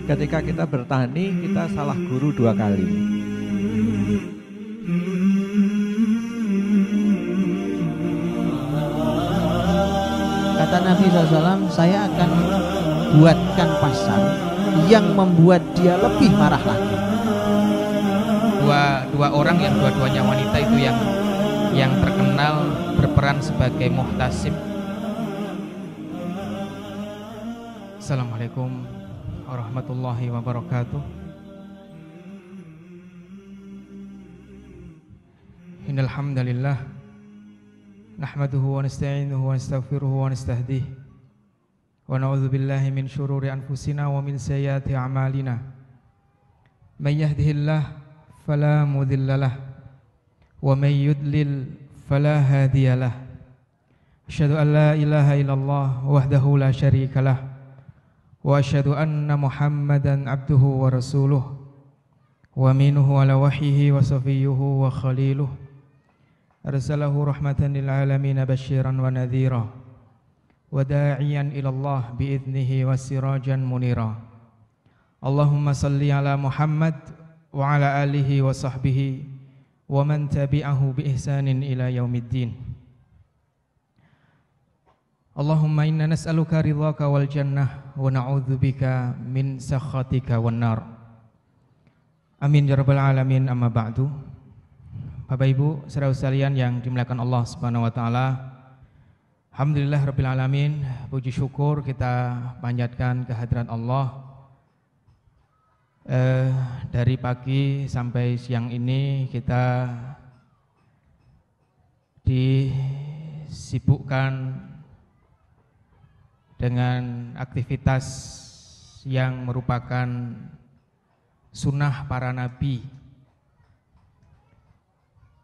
ketika kita bertani kita salah guru 2 kali. Kata Nabi SAW, saya akan buatkan pasar yang membuat dia lebih marah lagi. Dua orang yang dua-duanya wanita itu yang terkenal berperan sebagai muhtasib. Assalamualaikum warahmatullahi wabarakatuh. Innal hamdalillah nahmaduhu wa nasta'inuhu wa nastaghfiruhu wa nastahdihi wa na'udzu billahi min syururi anfusina wa min sayyiati a'malina. May yahdihillahu fala mudhillalah wa may yudlil fala hadiyalah. Asyhadu an la ilaha illallah wahdahu la syarikalah wa asyhadu anna Muhammadan abduhu wa rasuluh wa minhu ala wahyihi wa safiyyuhu wa khaliluh arsalahu rahmatan lil alamin basyiran wa nadhira wa da'iyan ila Allah bi idnihi wa sirajan munira. Allahumma salli ala Muhammad wa ala alihi wa sahbihi wa man tabi'ahu bi ihsanin ila yaumiddin. Allahumma inna nas'aluka ridhaka wal jannah wa na'udzubika min sakhatika wan nar. Amin ya rabbal alamin. Amma ba'du. Bapak Ibu saudara sekalian yang dimuliakan Allah Subhanahu wa taala, alhamdulillah rabbil alamin, puji syukur kita panjatkan kehadirat Allah. Dari pagi sampai siang ini kita disibukkan dengan aktivitas yang merupakan sunnah para nabi.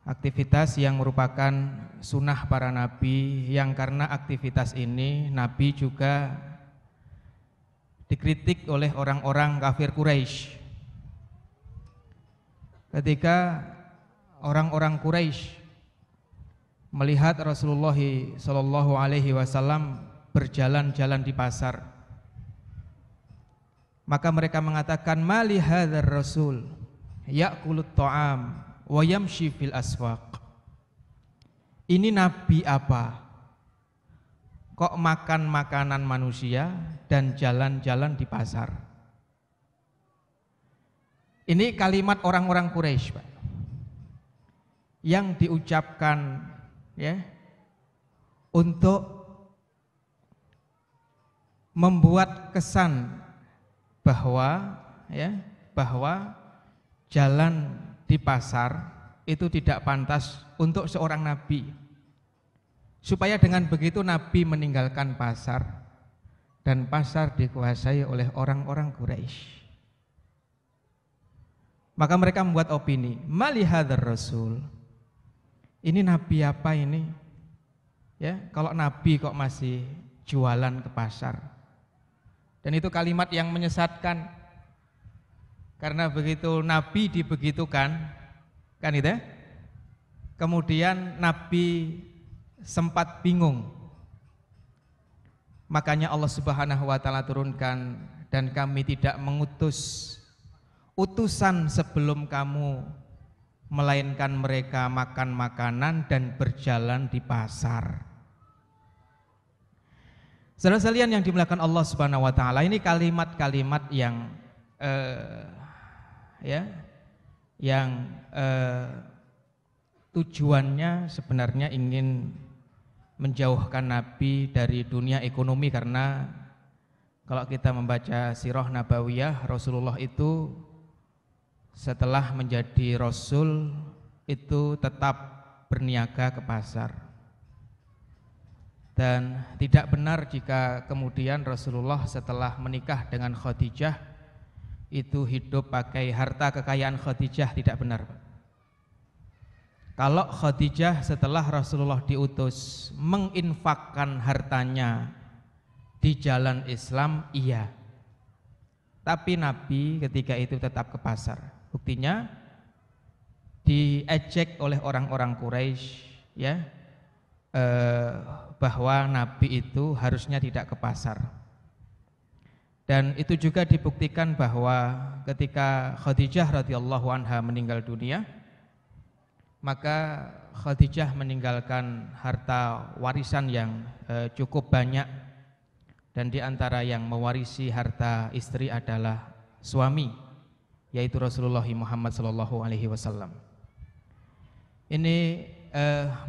Aktivitas yang merupakan sunnah para nabi, yang karena aktivitas ini Nabi juga dikritik oleh orang-orang kafir Quraisy. Ketika orang-orang Quraisy melihat Rasulullah sallallahu alaihi wasallam berjalan-jalan di pasar, maka mereka mengatakan, mali hadzal rasul ya'kulut ta'am wa yamshi fil aswaq. Ini nabi apa? Kok makan makanan manusia dan jalan-jalan di pasar? Ini kalimat orang-orang Quraisy, Pak, yang diucapkan ya untuk membuat kesan bahwa jalan di pasar itu tidak pantas untuk seorang nabi, supaya dengan begitu nabi meninggalkan pasar dan pasar dikuasai oleh orang-orang Quraisy. Maka mereka membuat opini, mali hadzal rasul, ini nabi apa ini? Ya, kalau nabi kok masih jualan ke pasar? Dan itu kalimat yang menyesatkan, karena begitu nabi dibegitukan, kan itu ya? Kemudian nabi sempat bingung. Makanya Allah Subhanahu wa taala turunkan, dan kami tidak mengutus utusan sebelum kamu, melainkan mereka makan makanan dan berjalan di pasar. Saudara sekalian yang dimuliakan Allah Subhanahu wa taala, ini kalimat-kalimat yang tujuannya sebenarnya ingin menjauhkan Nabi dari dunia ekonomi, karena kalau kita membaca sirah nabawiyah, Rasulullah itu setelah menjadi Rasul itu tetap berniaga ke pasar. Dan tidak benar jika kemudian Rasulullah setelah menikah dengan Khadijah itu hidup pakai harta kekayaan Khadijah, tidak benar. Kalau Khadijah setelah Rasulullah diutus menginfakkan hartanya di jalan Islam, iya. Tapi Nabi ketika itu tetap ke pasar. Buktinya diejek oleh orang-orang Quraisy, ya, bahwa Nabi itu harusnya tidak ke pasar. Dan itu juga dibuktikan bahwa ketika Khadijah radhiyallahu anha meninggal dunia, maka Khadijah meninggalkan harta warisan yang cukup banyak, dan di antara yang mewarisi harta istri adalah suami, yaitu Rasulullah Muhammad SAW. Ini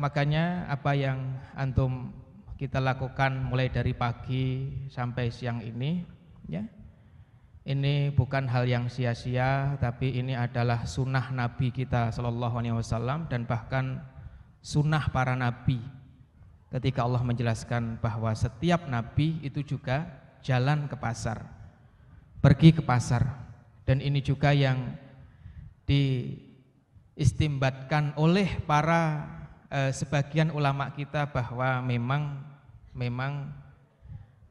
makanya apa yang antum kita lakukan mulai dari pagi sampai siang ini, ya, ini bukan hal yang sia-sia, tapi ini adalah sunnah Nabi kita SAW, dan bahkan sunnah para nabi. Ketika Allah menjelaskan bahwa setiap nabi itu juga jalan ke pasar, pergi ke pasar, dan ini juga yang diistimbatkan oleh para sebagian ulama kita bahwa memang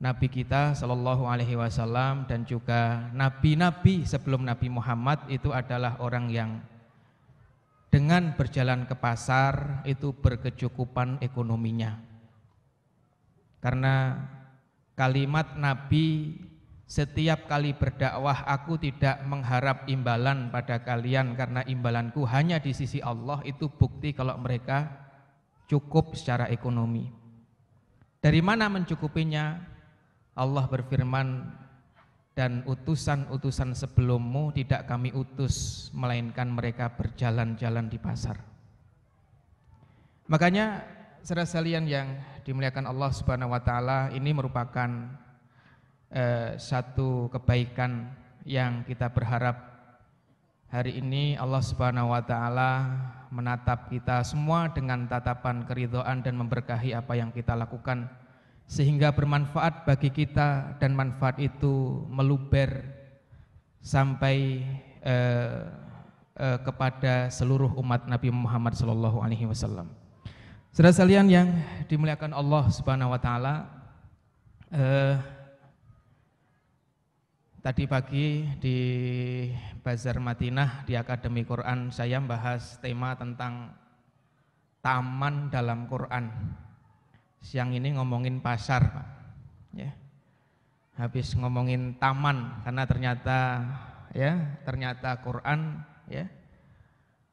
Nabi kita Shallallahu Alaihi Wasallam dan juga nabi-nabi sebelum Nabi Muhammad itu adalah orang yang dengan berjalan ke pasar itu berkecukupan ekonominya. Karena kalimat Nabi setiap kali berdakwah, aku tidak mengharap imbalan pada kalian karena imbalanku hanya di sisi Allah, itu bukti kalau mereka cukup secara ekonomi. Dari mana mencukupinya? Allah berfirman, dan utusan-utusan sebelummu tidak kami utus melainkan mereka berjalan-jalan di pasar. Makanya saudara sekalian yang dimuliakan Allah Subhanahu wa taala, ini merupakan satu kebaikan yang kita berharap hari ini Allah Subhanahu wa taala menatap kita semua dengan tatapan keridhaan dan memberkahi apa yang kita lakukan, sehingga bermanfaat bagi kita dan manfaat itu meluber sampai kepada seluruh umat Nabi Muhammad SAW. Saudara sekalian yang dimuliakan Allah Subhanahu wa taala, tadi pagi di Bazar Madinah di Akademi Quran saya membahas tema tentang taman dalam Quran. Siang ini ngomongin pasar, Pak. Ya. Habis ngomongin taman karena ternyata Quran, ya,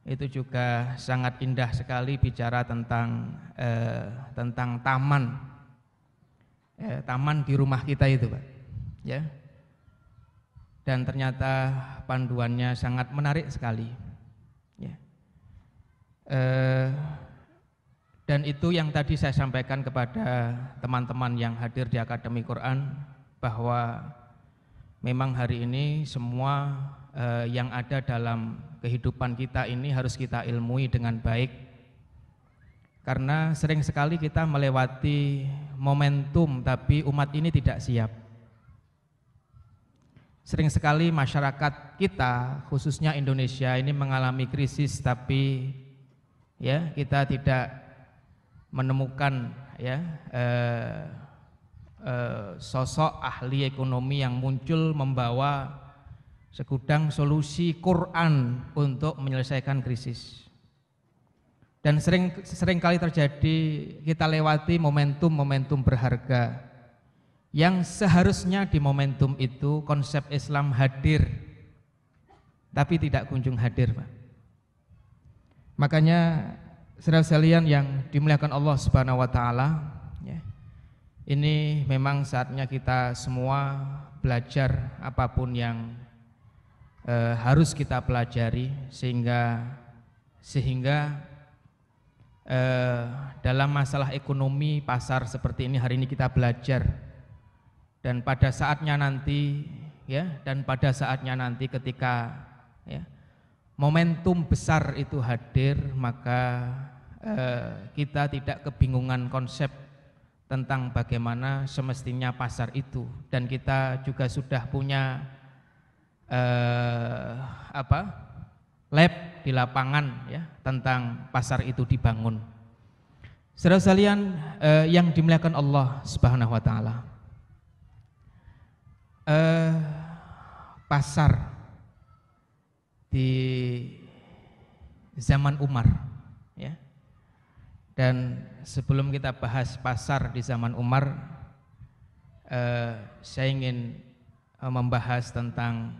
itu juga sangat indah sekali bicara tentang taman, taman di rumah kita itu, Pak. Ya. Dan ternyata panduannya sangat menarik sekali. Ya. Dan itu yang tadi saya sampaikan kepada teman-teman yang hadir di Akademi Quran, bahwa memang hari ini semua yang ada dalam kehidupan kita ini harus kita ilmui dengan baik, karena sering sekali kita melewati momentum tapi umat ini tidak siap. Sering sekali masyarakat kita, khususnya Indonesia ini mengalami krisis, tapi ya kita tidak menemukan sosok ahli ekonomi yang muncul membawa segudang solusi Quran untuk menyelesaikan krisis. Dan sering kali terjadi kita lewati momentum-momentum berharga yang seharusnya di momentum itu konsep Islam hadir, tapi tidak kunjung hadir, Pak. Makanya saudara sekalian yang dimuliakan Allah Subhanahu wa taala, ya, ini memang saatnya kita semua belajar apapun yang harus kita pelajari, sehingga dalam masalah ekonomi pasar seperti ini hari ini kita belajar, dan pada saatnya nanti ketika momentum besar itu hadir, maka kita tidak kebingungan konsep tentang bagaimana semestinya pasar itu, dan kita juga sudah punya lab di lapangan, ya, tentang pasar itu dibangun. Saudara sekalian yang dimuliakan Allah Subhanahu wa taala, pasar di zaman Umar, ya. Dan sebelum kita bahas pasar di zaman Umar, saya ingin membahas tentang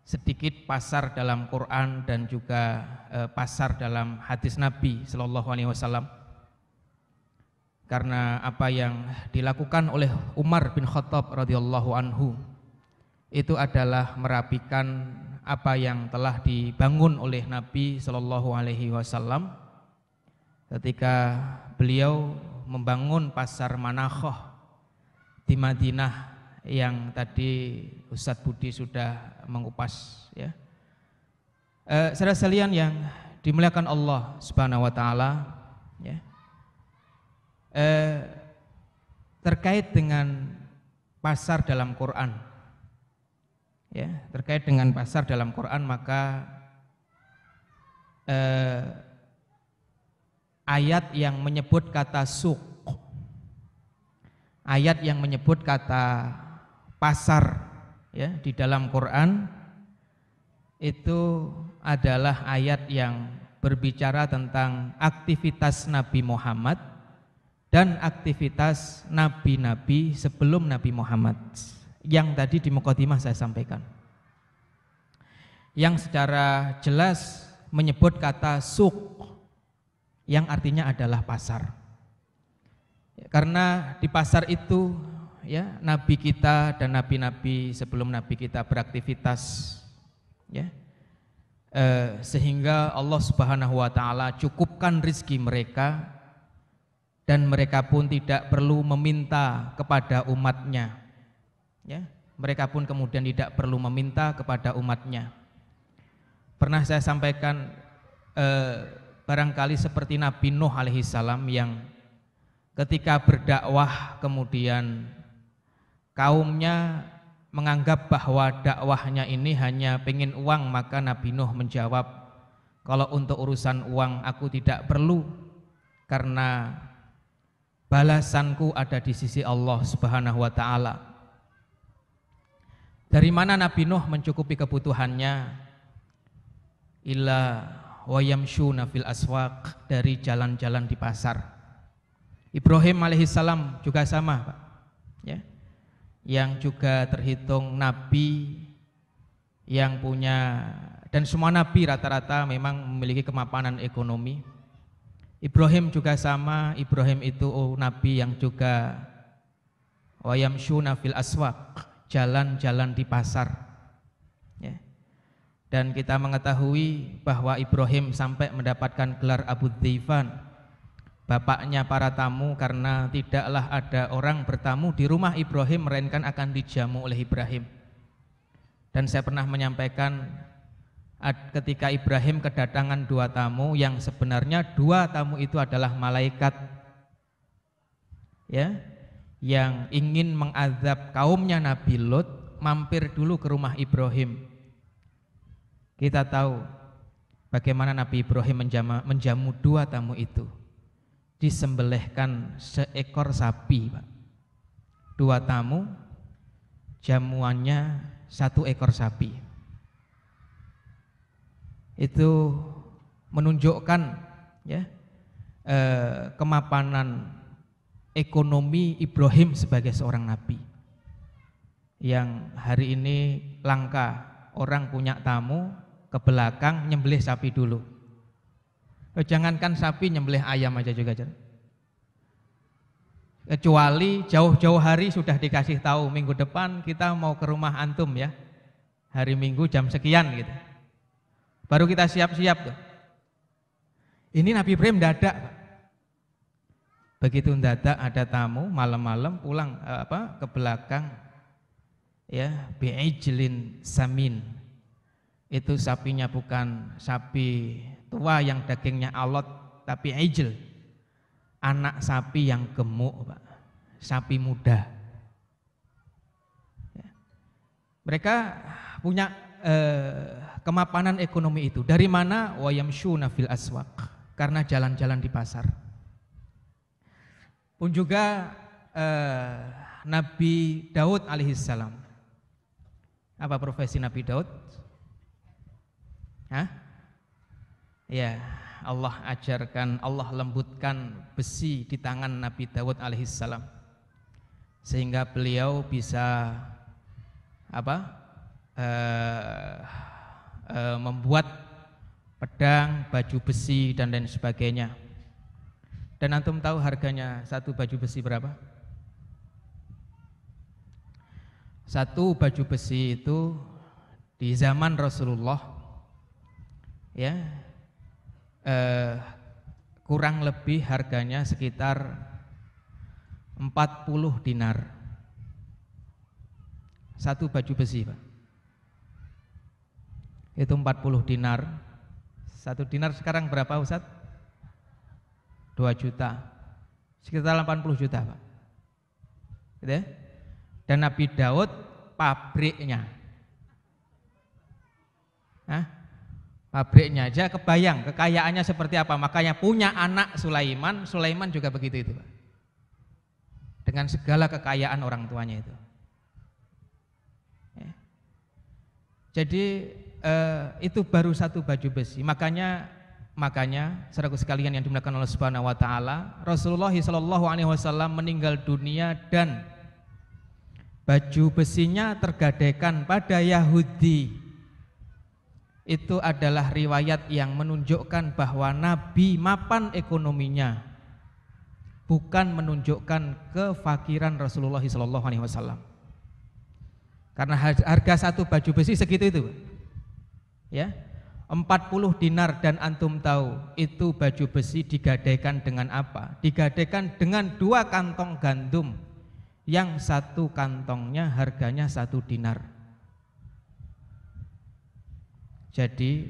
sedikit pasar dalam Quran dan juga pasar dalam hadis Nabi Sallallahu Alaihi Wasallam. Karena apa yang dilakukan oleh Umar bin Khattab radhiyallahu anhu itu adalah merapikan apa yang telah dibangun oleh Nabi Sallallahu Alaihi Wasallam ketika beliau membangun pasar Manakhoh di Madinah yang tadi Ustadz Budi sudah mengupas, ya. Saudara sekalian yang dimuliakan Allah Subhanahu Wa Taala, ya. Terkait dengan pasar dalam Quran, ya, terkait dengan pasar dalam Quran, maka ayat yang menyebut kata suq, ayat yang menyebut kata pasar, ya, di dalam Quran itu adalah ayat yang berbicara tentang aktivitas Nabi Muhammad dan aktivitas nabi-nabi sebelum Nabi Muhammad yang tadi di mukadimah saya sampaikan, yang secara jelas menyebut kata suq yang artinya adalah pasar. Karena di pasar itu, ya, nabi kita dan nabi-nabi sebelum nabi kita beraktivitas, ya, sehingga Allah Subhanahu Wa Taala cukupkan rizki mereka dan mereka pun tidak perlu meminta kepada umatnya, ya, mereka pun kemudian tidak perlu meminta kepada umatnya. Pernah saya sampaikan barangkali seperti Nabi Nuh alaihissalam yang ketika berdakwah kemudian kaumnya menganggap bahwa dakwahnya ini hanya pengen uang, maka Nabi Nuh menjawab, kalau untuk urusan uang aku tidak perlu, karena balasanku ada di sisi Allah Subhanahu Wa Taala. Dari mana Nabi Nuh mencukupi kebutuhannya? Illa wa yamshuna fil aswaq, dari jalan-jalan di pasar. Ibrahim alaihissalam juga sama, Pak, ya, yang juga terhitung nabi yang punya, dan semua nabi rata-rata memang memiliki kemapanan ekonomi. Ibrahim juga sama, Ibrahim itu nabi yang juga wa yamshuna fil aswaq, jalan-jalan di pasar, ya. Dan kita mengetahui bahwa Ibrahim sampai mendapatkan gelar Abu Dhaifan, bapaknya para tamu, karena tidaklah ada orang bertamu di rumah Ibrahim melainkan akan dijamu oleh Ibrahim. Dan saya pernah menyampaikan ketika Ibrahim kedatangan dua tamu, yang sebenarnya dua tamu itu adalah malaikat, ya, yang ingin mengazab kaumnya Nabi Lut, mampir dulu ke rumah Ibrahim. Kita tahu bagaimana Nabi Ibrahim menjamu dua tamu itu. Disembelihkan seekor sapi, Pak. Dua tamu, jamuannya satu ekor sapi. Itu menunjukkan, ya, kemapanan ekonomi Ibrahim sebagai seorang nabi, yang hari ini langka orang punya tamu ke belakang nyembelih sapi dulu. Jangankan sapi, nyembelih ayam aja juga, kecuali jauh-jauh hari sudah dikasih tahu, minggu depan kita mau ke rumah antum, ya, hari Minggu jam sekian gitu. Baru kita siap-siap tuh. Ini Nabi Ibrahim dadak, Pak. Begitu dadak ada tamu, malam-malam pulang ke belakang, ya, bi'ijlin samin. Itu sapinya bukan sapi tua yang dagingnya alot, tapi ijl, anak sapi yang gemuk, Pak. Sapi muda. Ya. Mereka punya kemapanan ekonomi itu. Dari mana? Wa yamshuna fil aswaq, karena jalan-jalan di pasar. Pun juga Nabi Daud alaihissalam. Apa profesi Nabi Daud? Hah? Ya, Allah ajarkan, Allah lembutkan besi di tangan Nabi Daud alaihissalam, sehingga beliau bisa membuat pedang, baju besi dan lain sebagainya. Dan antum tahu harganya satu baju besi berapa? Satu baju besi itu di zaman Rasulullah ya kurang lebih harganya sekitar 40 dinar. Satu baju besi, Pak. Itu 40 dinar. Satu dinar sekarang berapa, Ustaz? 2 juta. Sekitar 80 juta, Pak. Gitu ya? Dan Nabi Daud pabriknya. Pabriknya aja kebayang kekayaannya seperti apa. Makanya punya anak Sulaiman, Sulaiman juga begitu itu, Pak. Dengan segala kekayaan orang tuanya itu. Ya. Jadi itu baru satu baju besi. Makanya saudaraku sekalian yang dimuliakan Allah Subhanahu wa taala, Rasulullah SAW meninggal dunia dan baju besinya tergadaikan pada Yahudi. Itu adalah riwayat yang menunjukkan bahwa Nabi mapan ekonominya, bukan menunjukkan kefakiran Rasulullah SAW. Karena harga satu baju besi segitu itu, ya, 40 dinar. Dan antum tahu itu baju besi digadaikan dengan apa? Digadaikan dengan 2 kantong gandum, yang satu kantongnya harganya 1 dinar. Jadi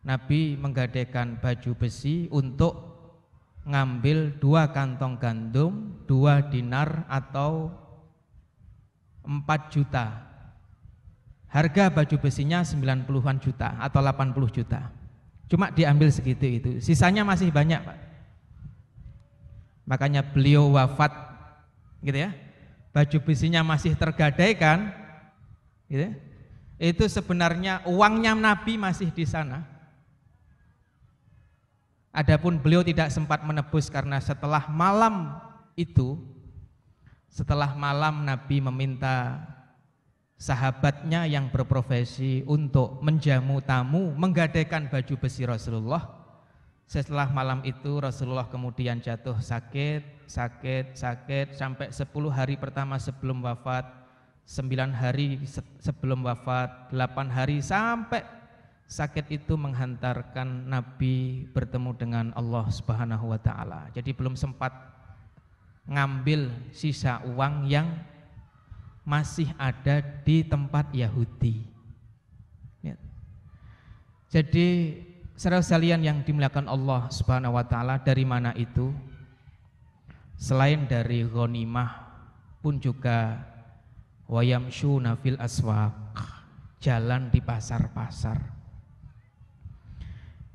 Nabi menggadaikan baju besi untuk ngambil 2 kantong gandum, 2 dinar atau 4 juta. Harga baju besinya 90-an juta atau 80 juta. Cuma diambil segitu itu. Sisanya masih banyak, Pak. Makanya beliau wafat gitu ya. Baju besinya masih tergadaikan gitu ya. Itu sebenarnya uangnya Nabi masih di sana. Adapun beliau tidak sempat menebus karena setelah malam itu, setelah malam Nabi meminta sahabatnya yang berprofesi untuk menjamu tamu menggadaikan baju besi Rasulullah. Setelah malam itu Rasulullah kemudian jatuh sakit sampai 10 hari pertama sebelum wafat, 9 hari sebelum wafat, 8 hari, sampai sakit itu menghantarkan Nabi bertemu dengan Allah Subhanahu wa taala. Jadi belum sempat ngambil sisa uang yang masih ada di tempat Yahudi. Ya. Jadi saudara sekalian yang dimuliakan Allah Subhanahu wa taala, dari mana itu? Selain dari ghanimah pun juga wayamshuna fil aswaq, jalan di pasar-pasar.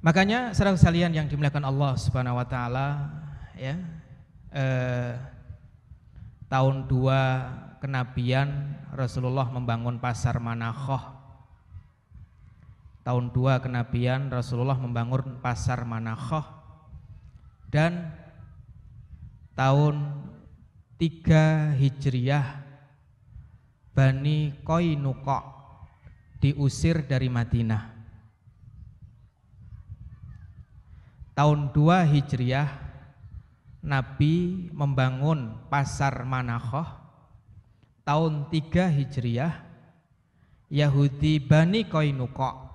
Makanya saudara sekalian yang dimuliakan Allah Subhanahu wa taala, ya, tahun 2 kenabian Rasulullah membangun pasar Manakhoh. Tahun 2 kenabian Rasulullah membangun pasar Manakhoh. Dan tahun 3 Hijriah Bani Qainuqa diusir dari Madinah. Tahun 2 Hijriah Nabi membangun pasar Manakhoh. Tahun 3 Hijriah Yahudi Bani Qainuqa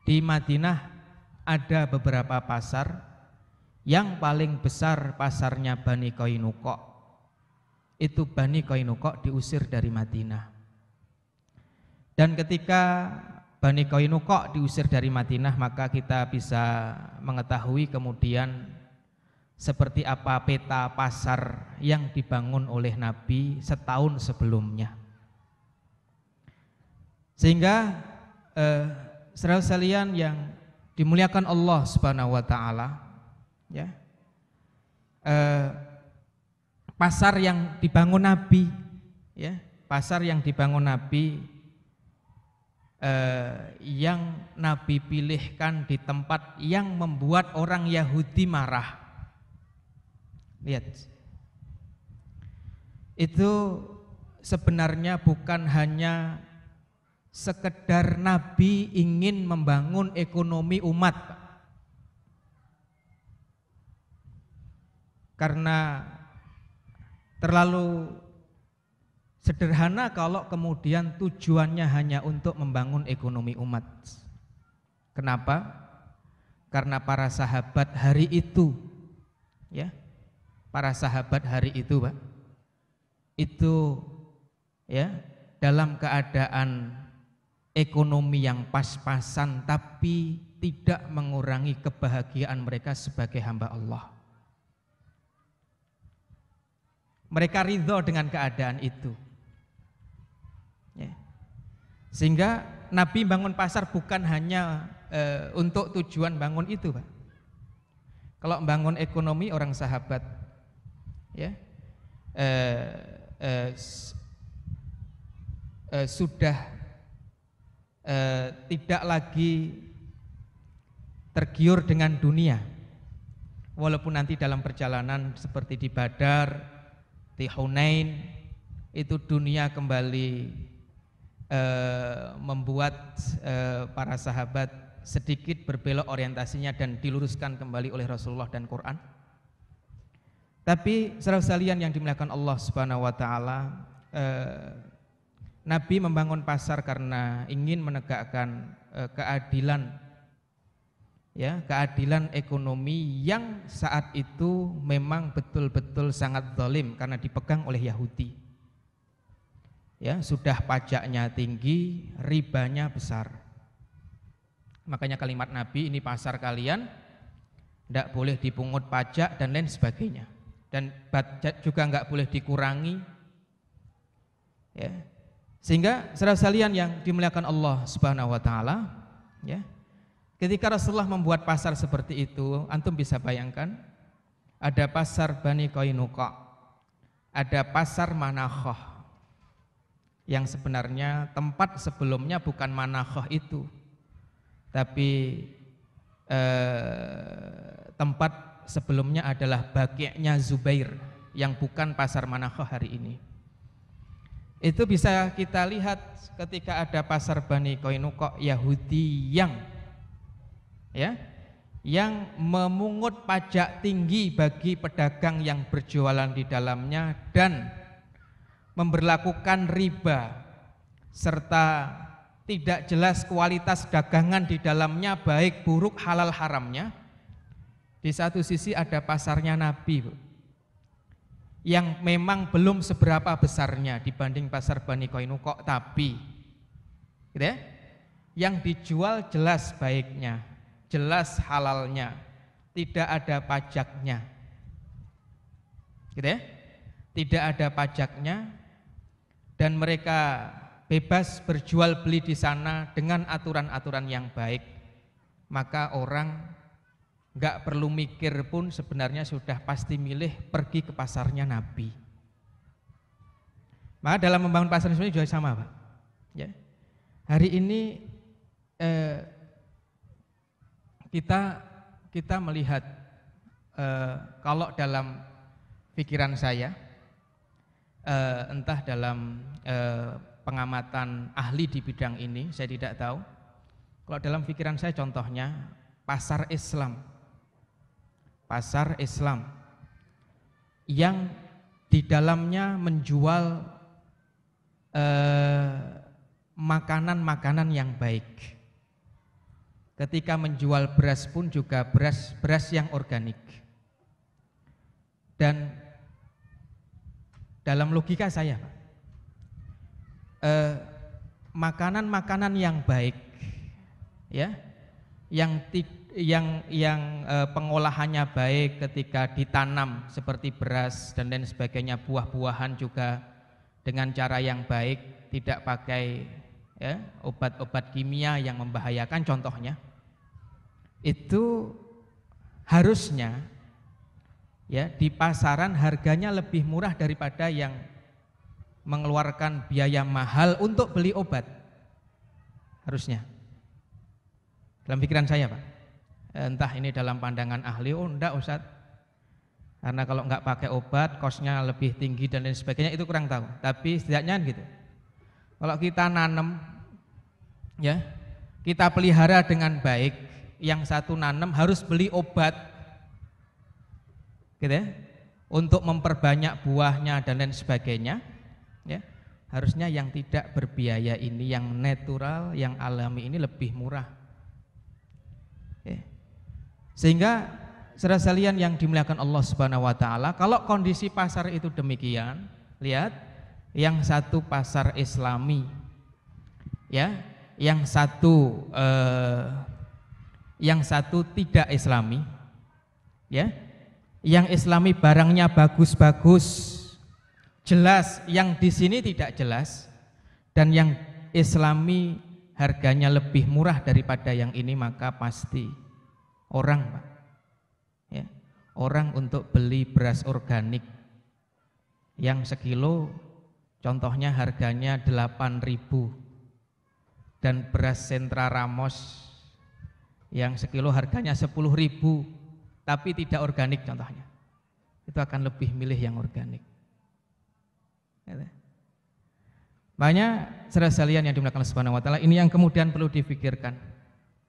di Madinah ada beberapa pasar. Yang paling besar pasarnya Bani Qainuqa. Itu Bani Qainuqa diusir dari Madinah. Dan ketika Bani Qainuqa diusir dari Madinah, maka kita bisa mengetahui kemudian seperti apa peta pasar yang dibangun oleh Nabi setahun sebelumnya. Sehingga saudara sekalian yang dimuliakan Allah Subhanahu wa taala, ya, pasar yang dibangun Nabi, ya, pasar yang dibangun Nabi, yang Nabi pilihkan di tempat yang membuat orang Yahudi marah. Lihat, itu sebenarnya bukan hanya sekedar Nabi ingin membangun ekonomi umat, Pak. Karena terlalu sederhana kalau kemudian tujuannya hanya untuk membangun ekonomi umat. Kenapa? Karena para sahabat hari itu, ya, para sahabat hari itu, Pak, itu ya dalam keadaan ekonomi yang pas-pasan, tapi tidak mengurangi kebahagiaan mereka sebagai hamba Allah. Mereka ridho dengan keadaan itu, ya. Sehingga Nabi bangun pasar bukan hanya untuk tujuan bangun itu, Pak. Kalau bangun ekonomi orang sahabat, ya, sudah tidak lagi tergiur dengan dunia, walaupun nanti dalam perjalanan seperti di Badar, di Hunain, itu dunia kembali membuat para sahabat sedikit berbelok orientasinya dan diluruskan kembali oleh Rasulullah dan Quran. Tapi saudara sekalian yang dimuliakan Allah Subhanahu wa taala, Nabi membangun pasar karena ingin menegakkan keadilan, ya, keadilan ekonomi yang saat itu memang betul-betul sangat zalim karena dipegang oleh Yahudi. Ya, sudah pajaknya tinggi, ribanya besar. Makanya kalimat Nabi, ini pasar kalian, tidak boleh dipungut pajak dan lain sebagainya. Dan pajak juga nggak boleh dikurangi. Ya. Sehingga saudara sekalian yang dimuliakan Allah Subhanahu wa taala, ya. Ketika Rasulullah membuat pasar seperti itu, antum bisa bayangkan, ada pasar Bani Qainuqa, ada pasar Manakhah, yang sebenarnya tempat sebelumnya bukan Manakhah itu, tapi tempat sebelumnya adalah Baqi'-nya Zubair, yang bukan pasar Manakhah hari ini. Itu bisa kita lihat ketika ada pasar Bani Qainuqa Yahudi yang memungut pajak tinggi bagi pedagang yang berjualan di dalamnya dan memberlakukan riba serta tidak jelas kualitas dagangan di dalamnya, baik buruk halal haramnya. Di satu sisi ada pasarnya Nabi, Bu, yang memang belum seberapa besarnya dibanding pasar Bani Qainuqa, tapi gitu ya, yang dijual jelas baiknya, jelas halalnya, tidak ada pajaknya, gitu ya, tidak ada pajaknya, dan mereka bebas berjual beli di sana dengan aturan-aturan yang baik. Maka orang nggak perlu mikir pun sebenarnya sudah pasti milih pergi ke pasarnya Nabi. Maka dalam membangun pasar ini juga sama, Pak. Ya. Hari ini kita melihat kalau dalam pikiran saya, entah dalam pengamatan ahli di bidang ini, saya tidak tahu. Kalau dalam pikiran saya contohnya pasar Islam yang di dalamnya menjual makanan-makanan yang baik. Ketika menjual beras pun juga beras yang organik. Dan dalam logika saya, makanan-makanan yang baik, ya, yang pengolahannya baik ketika ditanam seperti beras dan lain sebagainya, buah-buahan juga dengan cara yang baik, tidak pakai ya, obat-obat kimia yang membahayakan contohnya, itu harusnya ya di pasaran harganya lebih murah daripada yang mengeluarkan biaya mahal untuk beli obat, harusnya. Dalam pikiran saya, Pak, entah ini dalam pandangan ahli, oh enggak Ustaz, Karena kalau nggak pakai obat, kosnya lebih tinggi dan lain sebagainya, itu kurang tahu. Tapi setidaknya gitu. Kalau kita nanam, ya, kita pelihara dengan baik, yang satu nanam harus beli obat, gitu ya, untuk memperbanyak buahnya dan lain sebagainya, ya. Harusnya yang tidak berbiaya ini, yang natural, yang alami ini lebih murah. Ya. Sehingga saudara sekalian yang dimuliakan Allah Subhanahu wa taala, kalau kondisi pasar itu demikian, lihat, yang satu pasar Islami, ya, yang satu tidak Islami, ya. Yang Islami barangnya bagus-bagus, jelas, yang di sini tidak jelas, dan yang Islami harganya lebih murah daripada yang ini, maka pasti orang, Pak, ya, orang untuk beli beras organik yang sekilo, contohnya harganya 8.000, dan beras Sentra Ramos yang sekilo harganya 10.000, tapi tidak organik contohnya, itu akan lebih milih yang organik. Banyak saudara sekalian yang dimuliakan Allah Subhanahu wa taala, ini yang kemudian perlu difikirkan.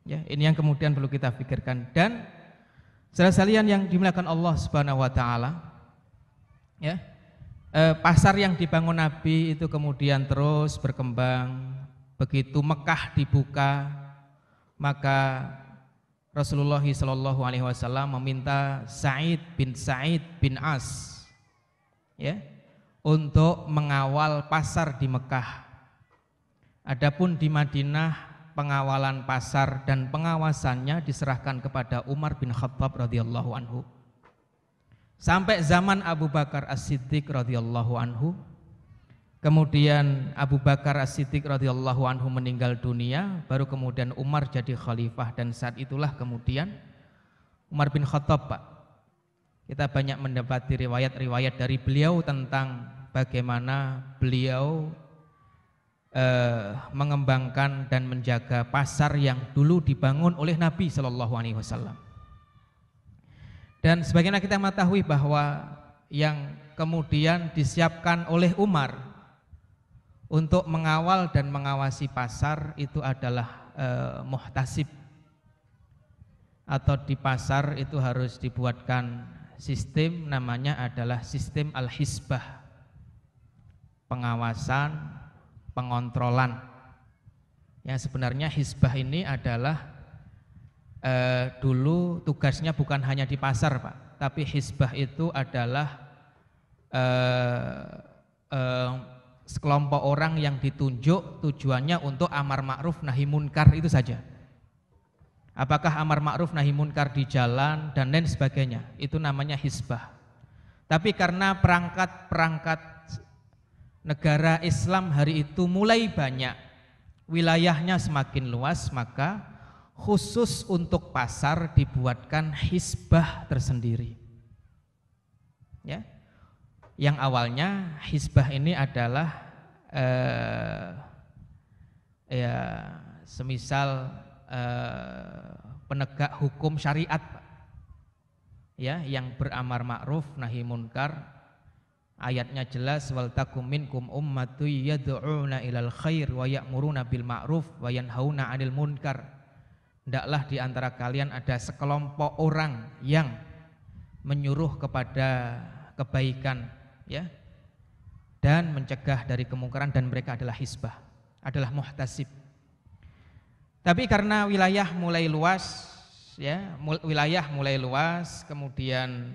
Ya, ini yang kemudian perlu kita pikirkan. Dan saudara sekalian yang dimuliakan Allah Subhanahu wa taala, ya, pasar yang dibangun Nabi itu kemudian terus berkembang. Begitu Mekah dibuka, maka Rasulullah SAW meminta Sa'id bin As, ya, untuk mengawal pasar di Mekah. Adapun di Madinah, pengawalan pasar dan pengawasannya diserahkan kepada Umar bin Khattab radhiyallahu anhu. Sampai zaman Abu Bakar As-Siddiq radhiyallahu anhu. Kemudian Abu Bakar As-Siddiq radhiyallahu anhu meninggal dunia, baru kemudian Umar jadi khalifah, dan saat itulah kemudian Umar bin Khattab, Pak. Kita banyak mendapati riwayat-riwayat dari beliau tentang bagaimana beliau mengembangkan dan menjaga pasar yang dulu dibangun oleh Nabi SAW. Dan sebagaimana kita mengetahui bahwa yang kemudian disiapkan oleh Umar untuk mengawal dan mengawasi pasar itu adalah muhtasib, atau di pasar itu harus dibuatkan sistem, namanya adalah sistem al-hisbah, pengawasan, pengontrolan. Yang sebenarnya hisbah ini adalah dulu tugasnya bukan hanya di pasar, Pak, tapi hisbah itu adalah sekelompok orang yang ditunjuk tujuannya untuk amar ma'ruf nahi munkar, itu saja. Apakah amar ma'ruf nahi munkar di jalan dan lain sebagainya, itu namanya hisbah. Tapi karena perangkat negara Islam hari itu mulai banyak, wilayahnya semakin luas, maka khusus untuk pasar dibuatkan hisbah tersendiri. Ya. Yang awalnya hisbah ini adalah ya semisal penegak hukum syariat, ya, yang beramar ma'ruf nahi munkar. Ayatnya jelas, wal takum minkum ummatu yad'una ilal khair wa ya'muruna bil ma'ruf wa yanhauna 'anil munkar. Hendaklah di antara kalian ada sekelompok orang yang menyuruh kepada kebaikan, ya, dan mencegah dari kemungkaran, dan mereka adalah hisbah, adalah muhtasib. Tapi karena wilayah mulai luas, ya, wilayah mulai luas, kemudian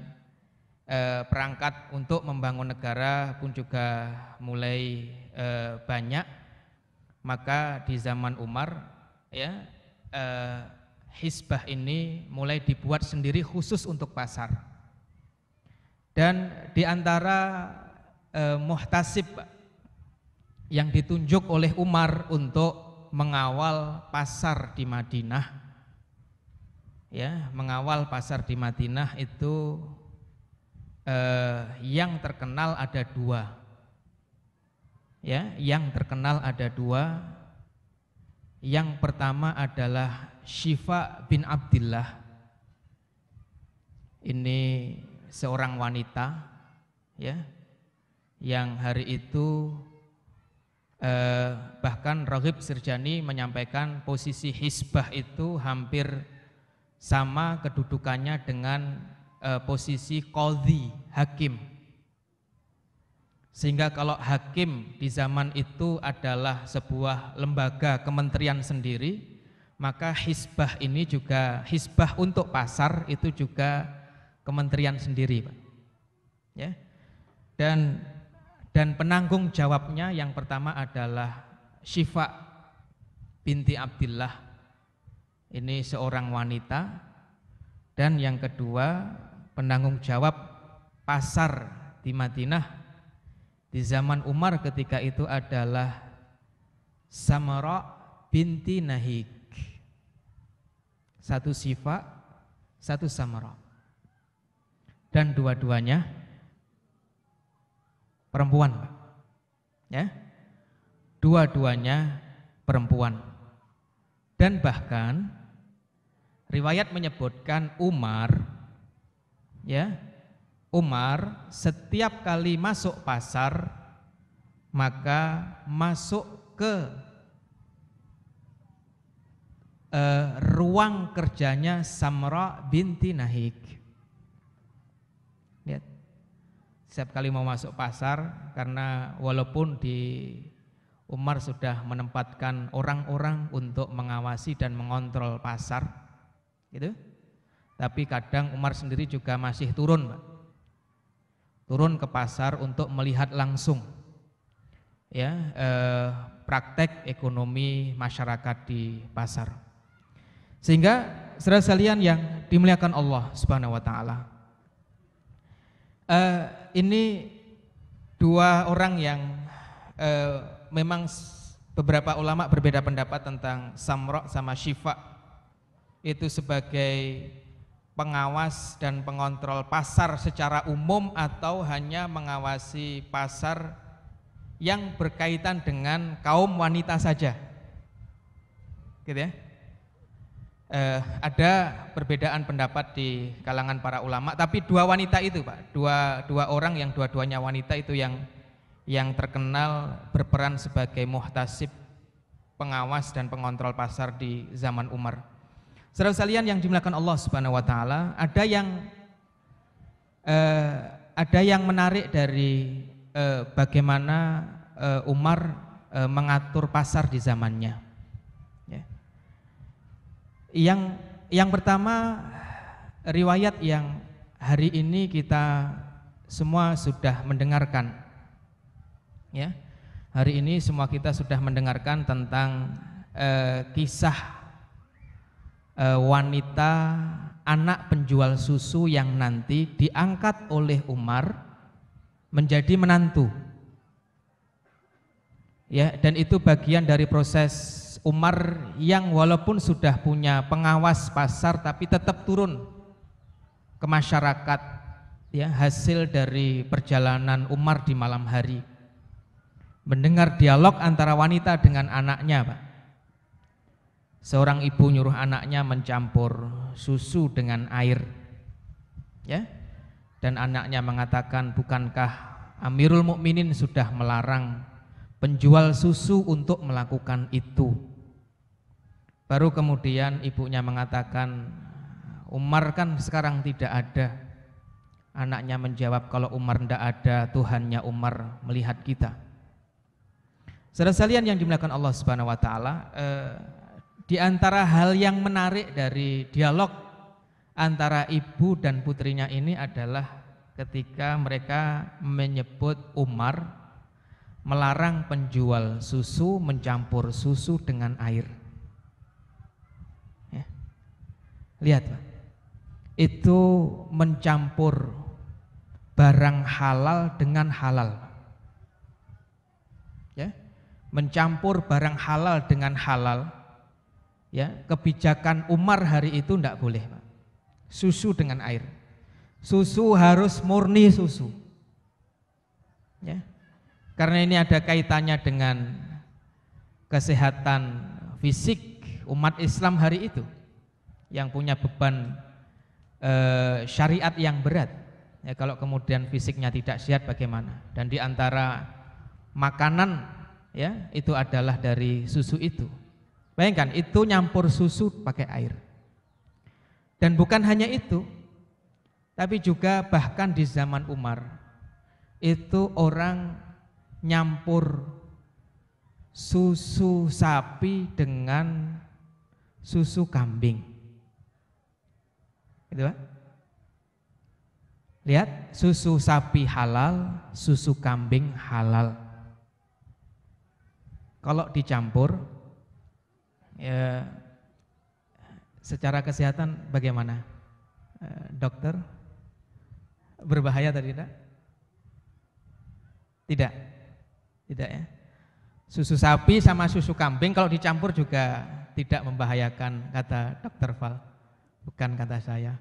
perangkat untuk membangun negara pun juga mulai banyak, maka di zaman Umar, ya, hisbah ini mulai dibuat sendiri khusus untuk pasar. Dan di antara muhtasib yang ditunjuk oleh Umar untuk mengawal pasar di Madinah, ya, mengawal pasar di Madinah itu yang terkenal ada dua, ya, yang terkenal ada dua. Yang pertama adalah Syifa bin Abdillah. Ini seorang wanita ya yang hari itu bahkan Raghib Sirjani menyampaikan posisi hisbah itu hampir sama kedudukannya dengan posisi qadhi, hakim. Sehingga kalau hakim di zaman itu adalah sebuah lembaga kementerian sendiri, maka hisbah ini juga, hisbah untuk pasar itu juga kementerian sendiri, Pak. Ya. Dan penanggung jawabnya yang pertama adalah Syifa binti Abdillah. Ini seorang wanita. Dan yang kedua, penanggung jawab pasar di Madinah di zaman Umar ketika itu adalah Samara binti Nahik. Satu Syifa, satu Samara. Dan dua-duanya perempuan, Pak. Ya. Dua-duanya perempuan. Dan bahkan riwayat menyebutkan Umar ya, Umar setiap kali masuk pasar maka masuk ke ruang kerjanya Samra binti Nahik. Lihat. Setiap kali mau masuk pasar, karena walaupun di Umar sudah menempatkan orang-orang untuk mengawasi dan mengontrol pasar, gitu. Tapi kadang Umar sendiri juga masih turun, Pak. Turun ke pasar untuk melihat langsung, ya, praktek ekonomi masyarakat di pasar. Sehingga saudara sekalian yang dimuliakan Allah Subhanahu wa taala, ini dua orang yang memang beberapa ulama berbeda pendapat tentang Samra sama Syifa itu sebagai pengawas dan pengontrol pasar secara umum atau hanya mengawasi pasar yang berkaitan dengan kaum wanita saja, gitu ya. Ada perbedaan pendapat di kalangan para ulama, tapi dua wanita itu, Pak, dua orang yang dua-duanya wanita itu yang terkenal berperan sebagai muhtasib, pengawas dan pengontrol pasar di zaman Umar. Saudara sekalian yang dimuliakan Allah Subhanahu wa taala, ada yang menarik dari bagaimana Umar mengatur pasar di zamannya. Yang pertama, riwayat yang hari ini kita semua sudah mendengarkan, ya. Hari ini semua kita sudah mendengarkan tentang kisah wanita anak penjual susu yang nanti diangkat oleh Umar menjadi menantu, ya. Dan itu bagian dari proses Umar yang walaupun sudah punya pengawas pasar tapi tetap turun ke masyarakat, ya, hasil dari perjalanan Umar di malam hari, mendengar dialog antara wanita dengan anaknya, Pak. Seorang ibu nyuruh anaknya mencampur susu dengan air, ya, dan anaknya mengatakan, bukankah Amirul Mukminin sudah melarang penjual susu untuk melakukan itu? Baru kemudian ibunya mengatakan, Umar kan sekarang tidak ada. Anaknya menjawab, kalau Umar tidak ada, Tuhannya Umar melihat kita. Saudara sekalian yang dimuliakan Allah Subhanahu wa taala, di antara hal yang menarik dari dialog antara ibu dan putrinya ini adalah ketika mereka menyebut Umar melarang penjual susu mencampur susu dengan air. Lihat, Pak, itu mencampur barang halal dengan halal, ya, mencampur barang halal dengan halal, ya. Kebijakan Umar hari itu tidak boleh, Pak. Susu dengan air, susu harus murni susu, ya, karena ini ada kaitannya dengan kesehatan fisik umat Islam hari itu, yang punya beban syariat yang berat, Ya, kalau kemudian fisiknya tidak sehat bagaimana? Dan di antara makanan ya itu adalah dari susu itu. Bayangkan itu nyampur susu pakai air. Dan bukan hanya itu, tapi juga bahkan di zaman Umar itu orang nyampur susu sapi dengan susu kambing. Gitu Pak. Lihat, susu sapi halal, susu kambing halal. Kalau dicampur, ya, secara kesehatan bagaimana? Dokter, berbahaya tadi tidak? Tidak, tidak ya. Susu sapi sama susu kambing kalau dicampur juga tidak membahayakan, kata Dokter Val, bukan kata saya.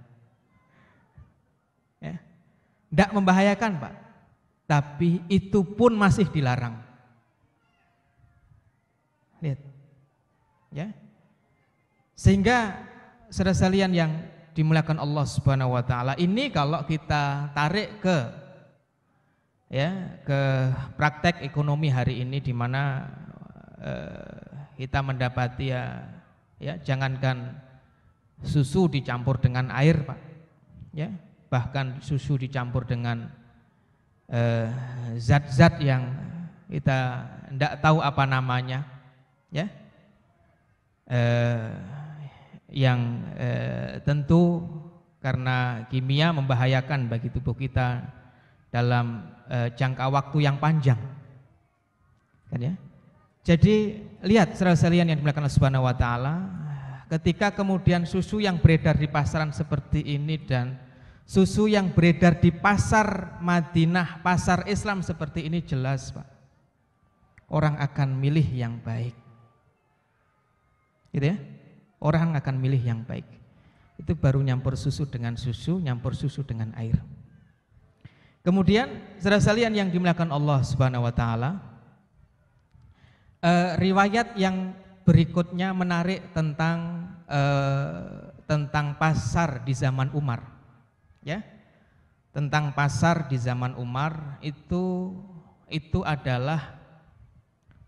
Ya. Tidak membahayakan Pak, tapi itu pun masih dilarang. Lihat, ya. Sehingga saudara sekalian yang dimuliakan Allah Subhanahu Wa Taala, ini kalau kita tarik ke praktek ekonomi hari ini, di mana kita mendapati ya jangankan susu dicampur dengan air Pak, ya. Bahkan susu dicampur dengan zat-zat yang kita tidak tahu apa namanya, ya, yang tentu karena kimia membahayakan bagi tubuh kita dalam jangka waktu yang panjang, kan ya. Jadi lihat saudara sekalian yang dimuliakan Allah Subhanahu Wa Taala, ketika kemudian susu yang beredar di pasaran seperti ini dan susu yang beredar di pasar Madinah, pasar Islam seperti ini, jelas Pak, orang akan milih yang baik, gitu ya. Orang akan milih yang baik. Itu baru nyampur susu dengan susu, nyampur susu dengan air. Kemudian saudara sekalian yang dimuliakan Allah Subhanahu Wa Taala, riwayat yang berikutnya menarik tentang pasar di zaman Umar. Ya, tentang pasar di zaman Umar itu adalah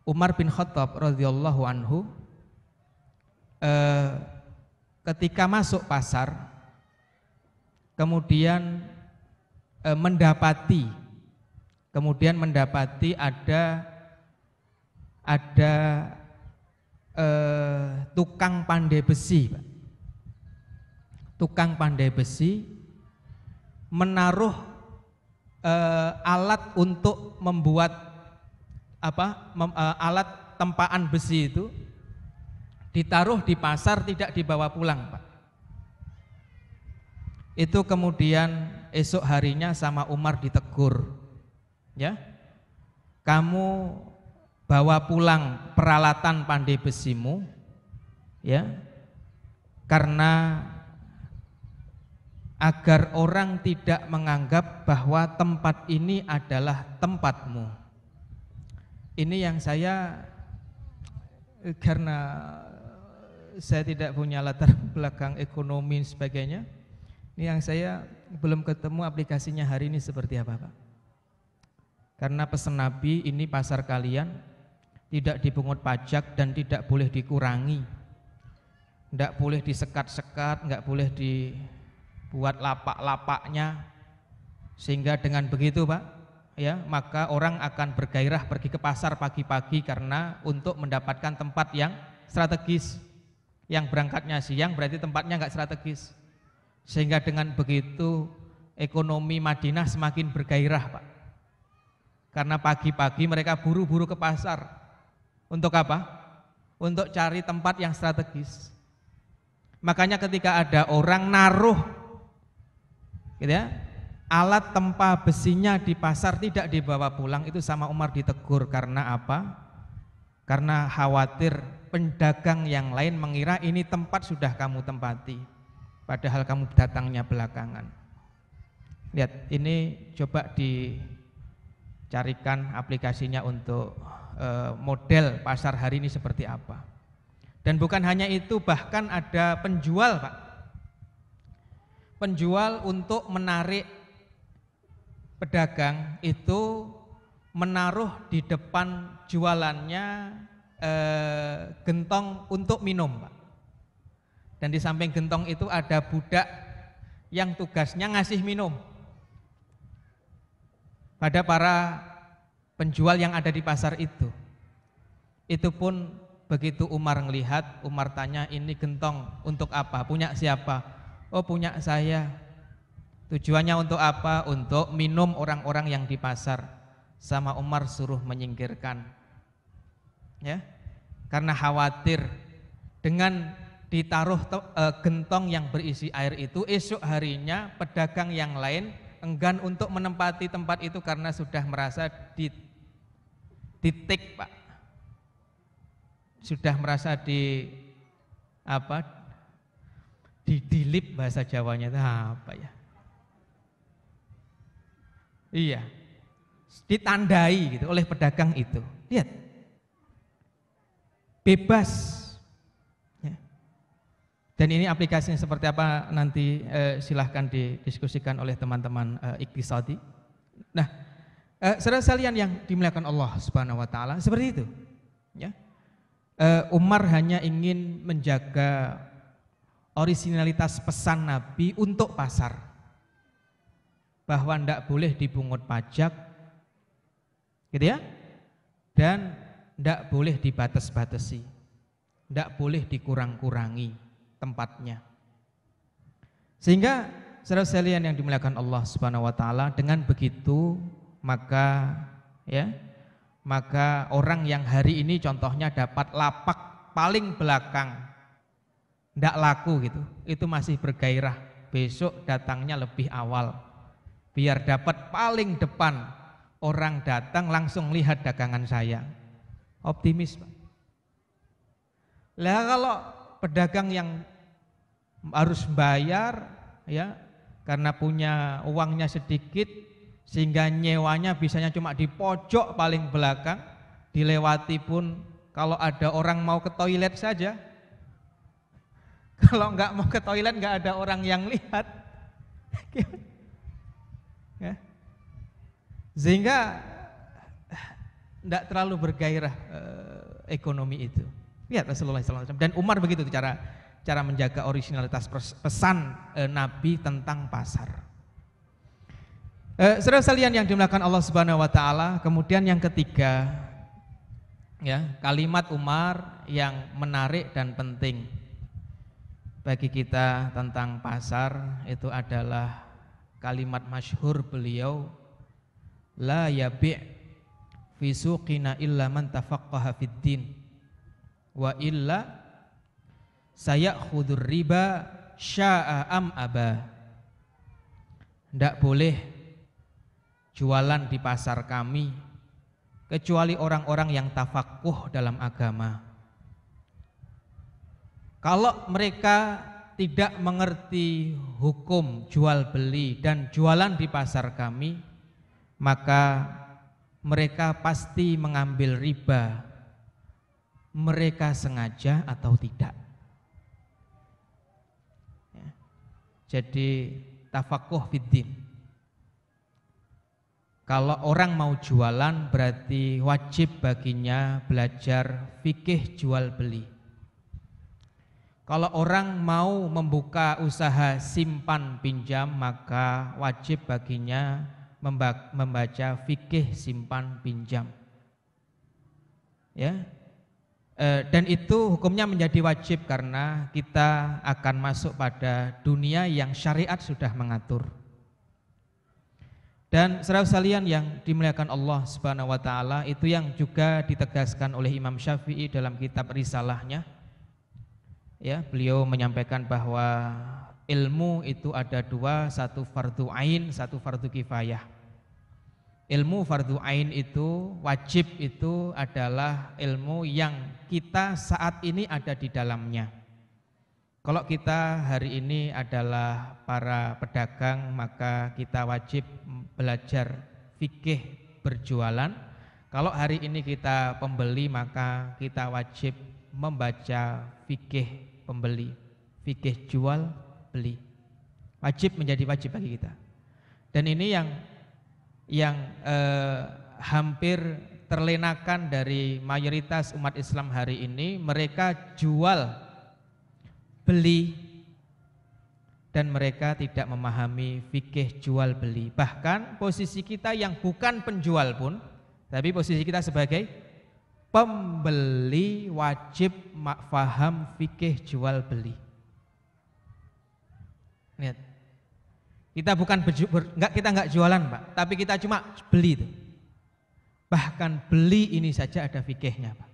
Umar bin Khattab radhiyallahu anhu ketika masuk pasar kemudian mendapati ada tukang pandai besi, Pak. Tukang pandai besi menaruh alat untuk membuat alat tempaan besi itu, ditaruh di pasar, tidak dibawa pulang Pak. Itu kemudian esok harinya sama Umar ditegur, ya, kamu bawa pulang peralatan pandai besimu, ya, karena agar orang tidak menganggap bahwa tempat ini adalah tempatmu. Ini yang saya, karena saya tidak punya latar belakang ekonomi dan sebagainya, ini yang saya belum ketemu aplikasinya hari ini seperti apa Pak. Karena pesan Nabi, ini pasar kalian tidak dipungut pajak dan tidak boleh dikurangi, tidak boleh disekat-sekat, nggak boleh dibuat lapak-lapaknya, sehingga dengan begitu Pak, ya, maka orang akan bergairah pergi ke pasar pagi-pagi karena untuk mendapatkan tempat yang strategis. Yang berangkatnya siang berarti tempatnya nggak strategis, sehingga dengan begitu ekonomi Madinah semakin bergairah Pak, karena pagi-pagi mereka buru-buru ke pasar. Untuk apa? Untuk cari tempat yang strategis. Makanya ketika ada orang naruh, gitu ya, alat tempa besinya di pasar tidak dibawa pulang, itu sama Umar ditegur. Karena apa? Karena khawatir pedagang yang lain mengira ini tempat sudah kamu tempati, padahal kamu datangnya belakangan. Lihat, ini coba dicarikan aplikasinya untuk model pasar hari ini seperti apa. Dan bukan hanya itu, bahkan ada penjual Pak, penjual untuk menarik pedagang itu menaruh di depan jualannya gentong untuk minum, Pak. Dan di samping gentong itu ada budak yang tugasnya ngasih minum pada para penjual yang ada di pasar itu. Itu pun begitu Umar ngelihat, Umar tanya, ini gentong untuk apa? Punya siapa? Oh, punya saya. Tujuannya untuk apa? Untuk minum orang-orang yang di pasar. Sama Umar suruh menyingkirkan, ya, karena khawatir dengan ditaruh gentong yang berisi air itu, esok harinya pedagang yang lain enggan untuk menempati tempat itu karena sudah merasa ditik, Pak, sudah merasa didilip, bahasa Jawanya itu apa ya? Iya, ditandai gitu oleh pedagang itu. Lihat, bebas ya. Dan ini aplikasinya seperti apa nanti silahkan didiskusikan oleh teman-teman Iqtisadi. Nah, saudara sekalian yang dimuliakan Allah Subhanahu wa taala, seperti itu ya. Umar hanya ingin menjaga originalitas pesan Nabi untuk pasar, bahwa tidak boleh dipungut pajak, gitu ya, dan tidak boleh dibatas-batasi, tidak boleh dikurang-kurangi tempatnya. Sehingga saudara sekalian yang dimuliakan Allah Subhanahu wa taala, dengan begitu maka orang yang hari ini contohnya dapat lapak paling belakang, tidak laku gitu, itu masih bergairah, besok datangnya lebih awal biar dapat paling depan. Orang datang langsung lihat dagangan saya, optimis, Pak. Lah kalau pedagang yang harus bayar ya karena punya uangnya sedikit sehingga nyewanya bisanya cuma di pojok paling belakang, dilewati pun kalau ada orang mau ke toilet saja, kalau nggak mau ke toilet nggak ada orang yang lihat ya. Sehingga tidak terlalu bergairah ekonomi itu. Lihat Rasulullah SAW. Dan Umar begitu cara menjaga originalitas pesan Nabi tentang pasar. Saudara sekalian yang dimuliakan Allah Subhanahu wa taala, kemudian yang ketiga ya, kalimat Umar yang menarik dan penting bagi kita tentang pasar itu adalah kalimat masyhur beliau, la yabi' fi suqina illa man tafaqqaha fid din wa illa sayakhudhur riba sya'a am aba. Tidak boleh jualan di pasar kami kecuali orang-orang yang tafakuh dalam agama. Kalau mereka tidak mengerti hukum jual beli dan jualan di pasar kami, maka mereka pasti mengambil riba, mereka sengaja atau tidak. Ya. Jadi tafakuh fiddin. Kalau orang mau jualan berarti wajib baginya belajar fikih jual beli. Kalau orang mau membuka usaha simpan pinjam, maka wajib baginya membaca fikih simpan pinjam. Ya. Dan itu hukumnya menjadi wajib karena kita akan masuk pada dunia yang syariat sudah mengatur. Dan saudara sekalian yang dimuliakan Allah Subhanahu wa taala, itu yang juga ditegaskan oleh Imam Syafi'i dalam kitab Risalahnya. Ya, beliau menyampaikan bahwa ilmu itu ada dua, satu fardu ain, satu fardu kifayah. Ilmu fardu ain itu wajib, itu adalah ilmu yang kita saat ini ada di dalamnya. Kalau kita hari ini adalah para pedagang, maka kita wajib belajar fikih berjualan. Kalau hari ini kita pembeli, maka kita wajib membaca fikih pembeli, fikih jual beli. Wajib, menjadi wajib bagi kita. Dan ini yang yang hampir terlenakan dari mayoritas umat Islam hari ini, mereka jual beli dan mereka tidak memahami fikih jual beli. Bahkan posisi kita yang bukan penjual pun, tapi posisi kita sebagai pembeli wajib faham fikih jual beli. Lihat, kita bukan kita nggak jualan Pak, tapi kita cuma beli itu. Bahkan beli ini saja ada fikihnya Pak.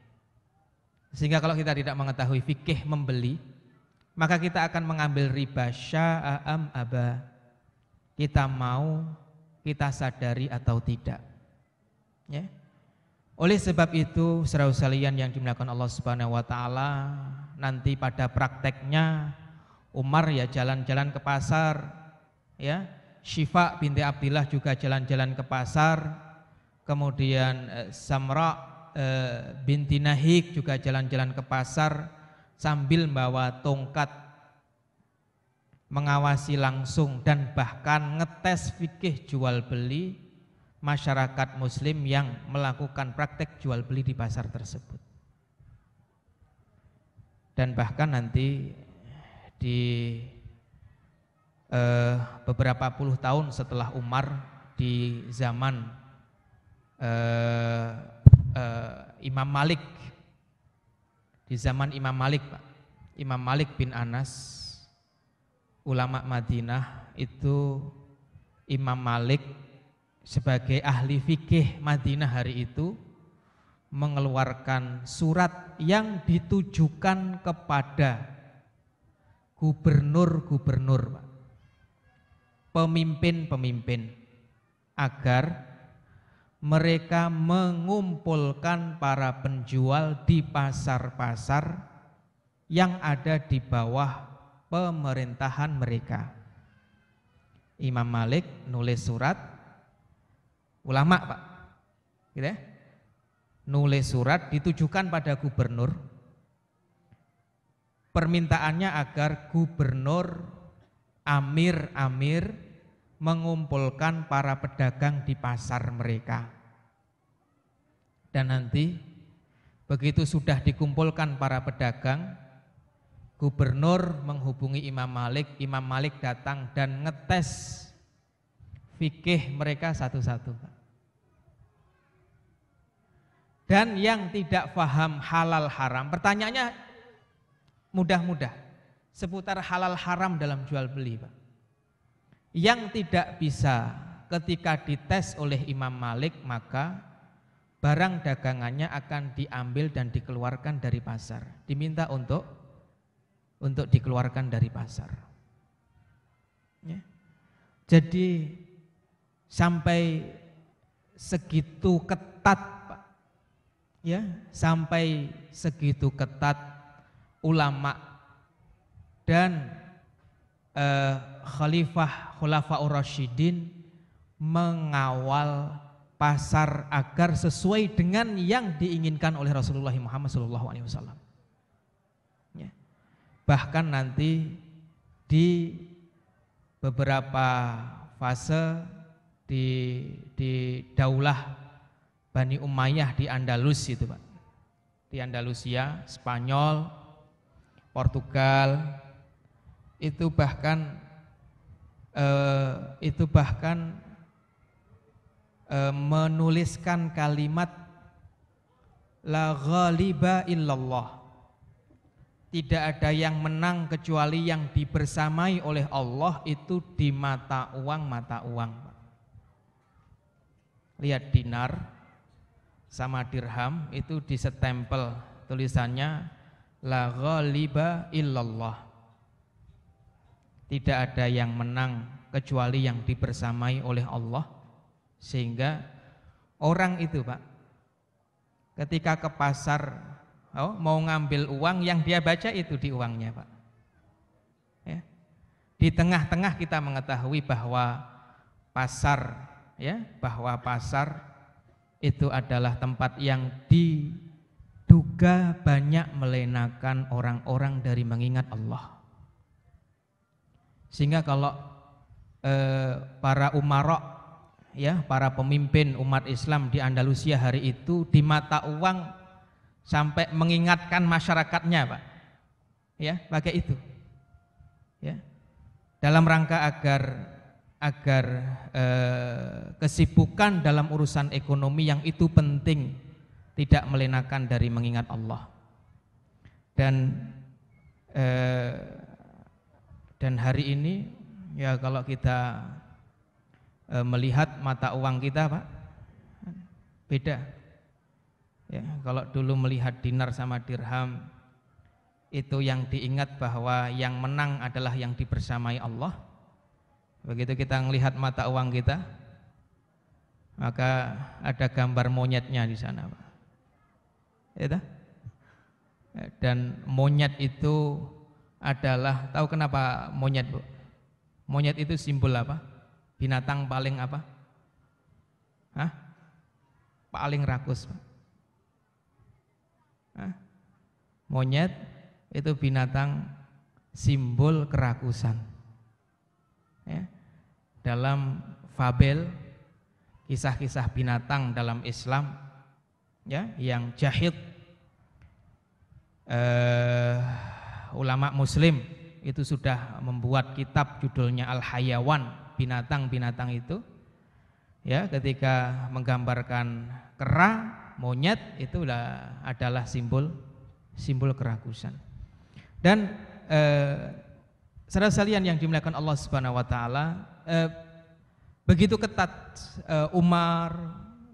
Sehingga kalau kita tidak mengetahui fikih membeli, maka kita akan mengambil riba sya'am aba. Kita mau, kita sadari atau tidak. Ya. Oleh sebab itu, saudara sekalian yang dimuliakan Allah Subhanahu wa taala, nanti pada prakteknya Umar ya jalan-jalan ke pasar, ya. Syifa binti Abdillah juga jalan-jalan ke pasar. Kemudian Samra binti Nahik juga jalan-jalan ke pasar sambil membawa tongkat, mengawasi langsung dan bahkan ngetes fikih jual beli masyarakat muslim yang melakukan praktek jual beli di pasar tersebut. Dan bahkan nanti di beberapa puluh tahun setelah Umar, di zaman Imam Malik, di zaman Imam Malik Pak, Imam Malik bin Anas, ulama Madinah itu, Imam Malik sebagai ahli fikih Madinah hari itu mengeluarkan surat yang ditujukan kepada gubernur-gubernur, pemimpin-pemimpin, agar mereka mengumpulkan para penjual di pasar-pasar yang ada di bawah pemerintahan mereka. Imam Malik nulis surat, ulama Pak, gitu ya, nulis surat ditujukan pada gubernur. Permintaannya agar gubernur, amir-amir mengumpulkan para pedagang di pasar mereka. Dan nanti begitu sudah dikumpulkan para pedagang, gubernur menghubungi Imam Malik, Imam Malik datang dan ngetes fikih mereka satu-satu. Dan yang tidak paham halal haram, pertanyaannya mudah-mudah seputar halal haram dalam jual beli Pak. Yang tidak bisa ketika dites oleh Imam Malik, maka barang dagangannya akan diambil dan dikeluarkan dari pasar. Diminta untuk dikeluarkan dari pasar. Ya. Jadi sampai segitu ketat Pak, ya, sampai segitu ketat ulama dan Khulafaur Rasyidin mengawal pasar agar sesuai dengan yang diinginkan oleh Rasulullah Muhammad SAW. Ya. Bahkan nanti di beberapa fase di daulah Bani Umayyah di Andalus itu Pak, di Andalusia, Spanyol, Portugal, itu bahkan menuliskan kalimat la ghaliba illallah, tidak ada yang menang kecuali yang dibersamai oleh Allah itu di mata uang. Lihat dinar sama dirham itu disetempel tulisannya la ghaliba illallah, tidak ada yang menang kecuali yang dibersamai oleh Allah. Sehingga orang itu Pak, ketika ke pasar mau ngambil uang, yang dia baca itu di uangnya Pak. Ya. Di tengah-tengah kita mengetahui bahwa pasar, ya, bahwa pasar itu adalah tempat yang diduga banyak melenakan orang-orang dari mengingat Allah. Sehingga kalau para umarok, ya para pemimpin umat Islam di Andalusia hari itu di mata uang sampai mengingatkan masyarakatnya, Pak. Ya, pakai itu. Ya. Dalam rangka agar kesibukan dalam urusan ekonomi yang itu penting tidak melenakan dari mengingat Allah. Dan hari ini ya kalau kita melihat mata uang kita, Pak, beda. Ya, kalau dulu melihat dinar sama dirham itu yang diingat bahwa yang menang adalah yang dibersamai Allah. Begitu kita melihat mata uang kita, maka ada gambar monyetnya di sana, Pak. Ya, dan monyet itu adalah, tahu kenapa monyet, Bu? Monyet itu simbol apa? Binatang paling apa? Hah? Paling rakus, Pak. Hah? Monyet itu binatang simbol kerakusan. Ya. Dalam fabel, kisah-kisah binatang dalam Islam, ya, yang jahid, ulama Muslim itu sudah membuat kitab judulnya Al-Hayawan, binatang-binatang itu. Ya, ketika menggambarkan kera, monyet itu adalah simbol kerakusan. Dan saudara sekalian yang dimuliakan Allah Subhanahu wa taala, begitu ketat Umar,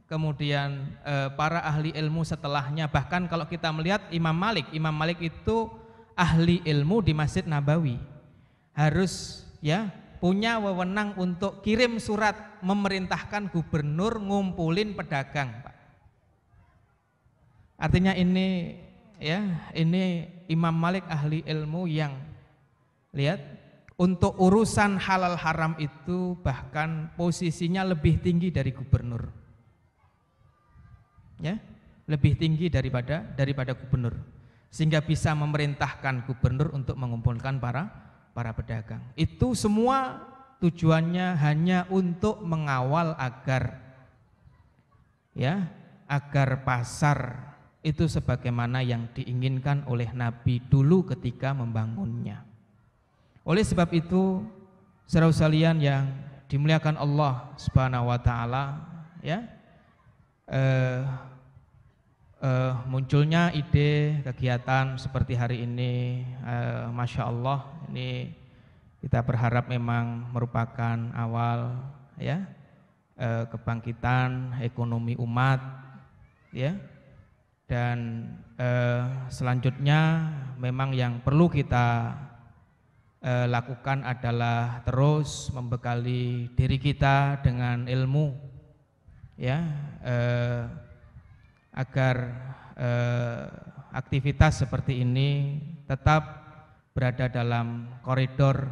kemudian para ahli ilmu setelahnya, bahkan kalau kita melihat Imam Malik itu ahli ilmu di Masjid Nabawi, harus ya punya wewenang untuk kirim surat memerintahkan gubernur ngumpulin pedagang, Pak. Artinya ini Imam Malik ahli ilmu yang lihat untuk urusan halal haram itu bahkan posisinya lebih tinggi dari gubernur. Ya, lebih tinggi daripada gubernur, sehingga bisa memerintahkan gubernur untuk mengumpulkan para pedagang. Itu semua tujuannya hanya untuk mengawal agar pasar itu sebagaimana yang diinginkan oleh Nabi dulu ketika membangunnya. Oleh sebab itu, saudara sekalian yang dimuliakan Allah Subhanahu wa taala, ya, munculnya ide kegiatan seperti hari ini, Masya Allah, ini kita berharap memang merupakan awal ya kebangkitan ekonomi umat, ya. Dan selanjutnya memang yang perlu kita lakukan adalah terus membekali diri kita dengan ilmu, ya, agar aktivitas seperti ini tetap berada dalam koridor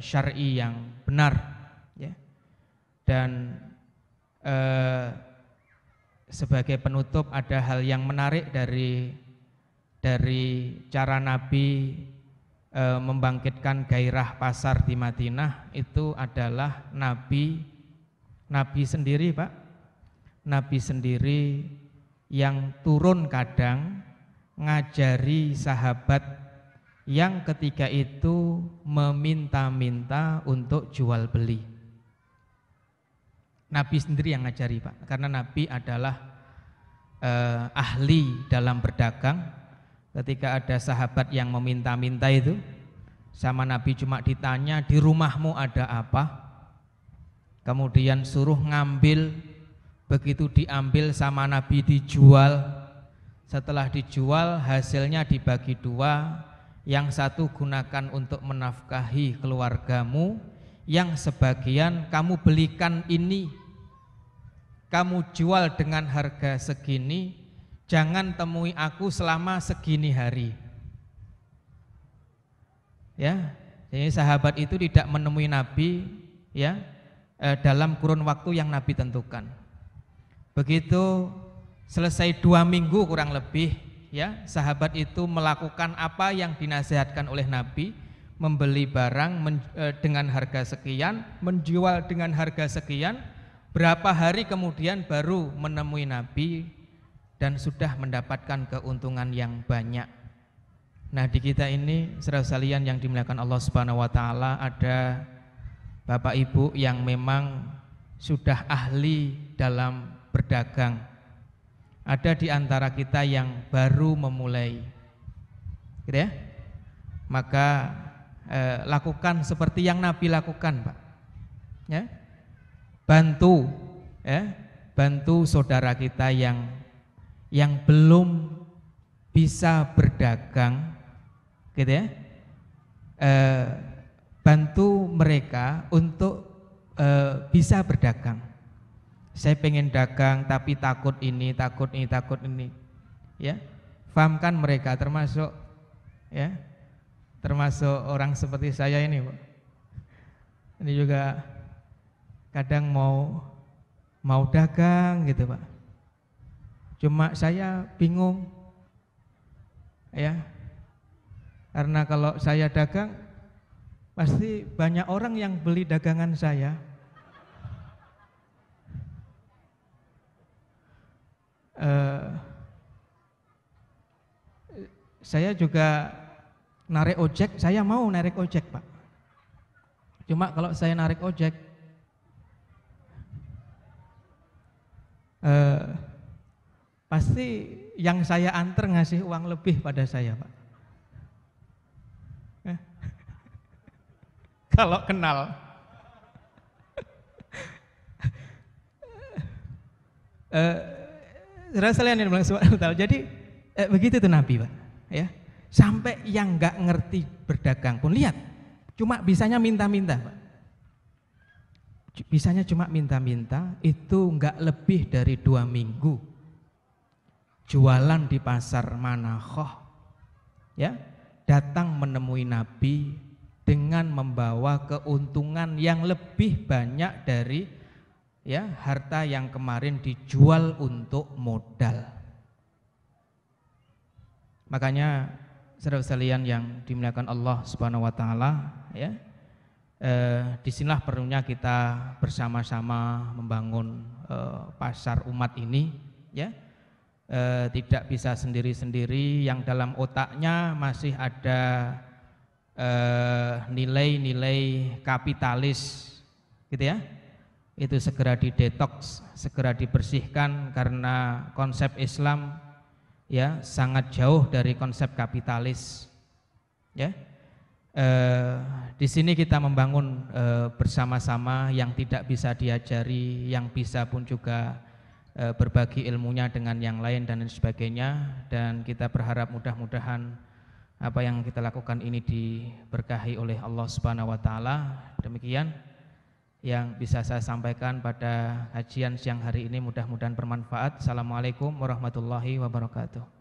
syar'i yang benar, ya. Dan sebagai penutup, ada hal yang menarik dari cara Nabi membangkitkan gairah pasar di Madinah. Itu adalah Nabi sendiri, Pak. Nabi sendiri yang turun kadang ngajari sahabat yang ketika itu meminta-minta untuk jual beli. Nabi sendiri yang ngajari, Pak, karena Nabi adalah ahli dalam berdagang. Ketika ada sahabat yang meminta-minta itu sama Nabi, cuma ditanya, di rumahmu ada apa? Kemudian suruh ngambil, begitu diambil sama Nabi dijual. Setelah dijual, hasilnya dibagi dua, yang satu gunakan untuk menafkahi keluargamu, yang sebagian kamu belikan ini, kamu jual dengan harga segini, jangan temui aku selama segini hari. Ya, jadi sahabat itu tidak menemui Nabi, ya, dalam kurun waktu yang Nabi tentukan. Begitu selesai 2 minggu kurang lebih, ya, sahabat itu melakukan apa yang dinasihatkan oleh Nabi. Membeli barang dengan harga sekian, menjual dengan harga sekian. berapa hari kemudian baru menemui Nabi dan sudah mendapatkan keuntungan yang banyak. Nah, di kita ini saudara sekalian yang dimuliakan Allah Subhanahu wa taala, ada Bapak Ibu yang memang sudah ahli dalam berdagang. Ada di antara kita yang baru memulai. Gitu ya? Maka lakukan seperti yang Nabi lakukan, Pak. Ya. Bantu saudara kita yang belum bisa berdagang, gitu ya. Bantu mereka untuk bisa berdagang. Saya pengen dagang tapi takut ini, ya. Fahamkan mereka, termasuk orang seperti saya ini, Pak. Ini juga kadang mau dagang gitu, Pak. Cuma saya bingung, ya, karena kalau saya dagang pasti banyak orang yang beli dagangan saya. Saya juga narik ojek, saya mau narik ojek, Pak. Cuma kalau saya narik ojek, pasti yang saya antar ngasih uang lebih pada saya, Pak. Kalau kenal. Jadi begitu tuh Nabi, Pak. Ya, sampai yang nggak ngerti berdagang pun lihat, cuma bisanya minta-minta, Pak. Bisanya cuma minta-minta, itu nggak lebih dari 2 minggu jualan di pasar Manakhoh, ya, datang menemui Nabi dengan membawa keuntungan yang lebih banyak dari harta yang kemarin dijual untuk modal. Makanya saudara sekalian yang dimuliakan Allah Subhanahu wa taala, ya, disinilah perlunya kita bersama-sama membangun pasar umat ini, ya. Tidak bisa sendiri-sendiri, yang dalam otaknya masih ada nilai-nilai kapitalis, gitu ya. Itu segera didetoks, segera dibersihkan, karena konsep Islam, ya, sangat jauh dari konsep kapitalis, ya. Di sini kita membangun bersama-sama, yang tidak bisa diajari, yang bisa pun juga berbagi ilmunya dengan yang lain dan lain sebagainya. Dan kita berharap mudah-mudahan apa yang kita lakukan ini diberkahi oleh Allah Subhanahu wa taala. Demikian yang bisa saya sampaikan pada kajian siang hari ini, mudah-mudahan bermanfaat. Assalamualaikum warahmatullahi wabarakatuh.